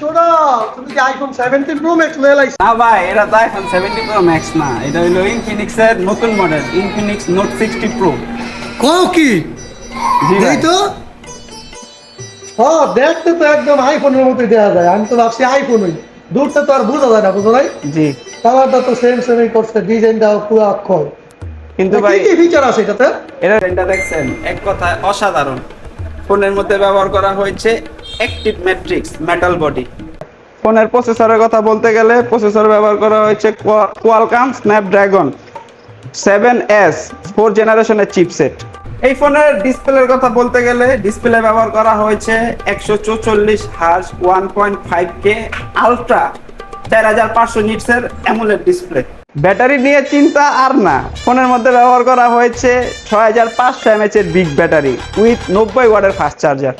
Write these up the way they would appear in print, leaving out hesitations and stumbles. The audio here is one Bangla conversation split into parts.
ছোড়া, তুমি কি আইফোন 17 প্রো ম্যাক্স লয়ে লাইছ? না ভাই, এটা তো আইফোন 70 প্রো ম্যাক্স না, এটা হলো ইনফিনিক্স এর নতুন মডেল ইনফিনিক্স নোট 60 প্রো। কও কি? জি ভাই। এই তো হ্যাঁ, দেখতে তো একদম আইফোনের মতোই দেখা যায়। আমি তো ভাবছি আইফোনই, দূরটা তো আর বোঝা যায় না, বুঝো নাই? জি, কালারটা তো সেম সেমই করছে, ডিজাইনটাও পুরো অক্ষর। কিন্তু কি ভাই কি ফিচার আছে এটাতে? এটা দেখছেন, এক কথায় অসাধারণ। ফোনের মধ্যে ব্যবহার করা হয়েছে অ্যাক্টিভ ম্যাট্রিক্স মেটাল বডি। ফোনের প্রসেসরের কথা বলতে গেলে প্রসেসর ব্যবহার করা হয়েছে কোয়ালকম স্ন্যাপড্রাগন 7S 4 জেনারেশনের চিপসেট। এই ফোনের ডিসপ্লের কথা বলতে গেলে ডিসপ্লে ব্যবহার করা হয়েছে 144 হার্জ 1.5K আলট্রা 4500 নিটসের অ্যামোলেড ডিসপ্লে। ব্যাটারি নিয়ে চিন্তা আর না, ফোনের মধ্যে ব্যবহার করা হয়েছে 6500 mAh এর বিগ ব্যাটারি উইথ 90 ওয়াটের ফাস্ট চার্জার।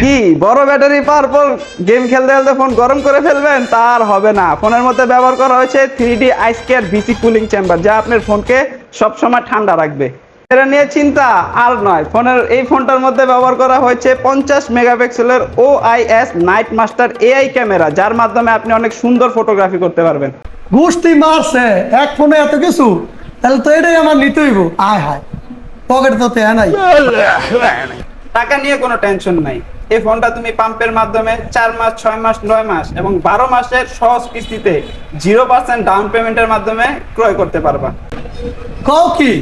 কি বড় ব্যাটারি পাওয়ার পর গেম খেলতে খেলতে ফোন গরম করে ফেলবেন, তা আর হবে না। ফোনের মধ্যে ব্যবহার করা হয়েছে 3D আইস কেয়ার ভিসি কুলিং চেম্বার, যা আপনার ফোনকে সবসময় ঠান্ডা রাখবে। এটা নিয়ে চিন্তা আর নয়, এই ফোনটার মধ্যে ব্যবহার করা হয়েছে 50 মেগাপিক্সেলের OIS night master AI camera, যার মাধ্যমে আপনি অনেক সুন্দর ফটোগ্রাফি করতে পারবেন। গুষ্টি মারছে এক ফোনে এত কিছু, তাহলে তো এটাই আমার নিতে হইব। আয় হায়, পকেট তো তেয়া নাই। টাকা নিয়ে কোনো টেনশন নাই। এই ফোনটা তুমি পাম্পের মাধ্যমে 4 মাস 6 মাস 9 মাস এবং 12 মাসের সহজ কিস্তিতে 0% ডাউন পেমেন্টের মাধ্যমে ক্রয় করতে পারবা। কও কি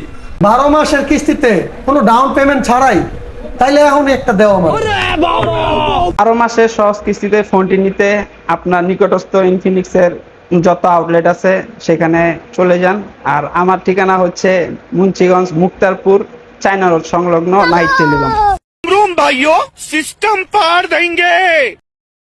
12 মাসের কিস্তিতে কোনো ডাউন পেমেন্ট ছাড়াই? তাইলে এখন একটা দেও আমার। 12 মাসের সহজ কিস্তিতে ফোনটি নিতে আপনার নিকটস্থ ইনফিনিক্সের যত আউটলেট আছে সেখানে চলে যান। আর আমার ঠিকানা হচ্ছে মুন্সিগঞ্জ মুক্তারপুর চায়না রোড সংলগ্ন নাইট টেলিকম। भाइयों सिस्टम पार देंगे।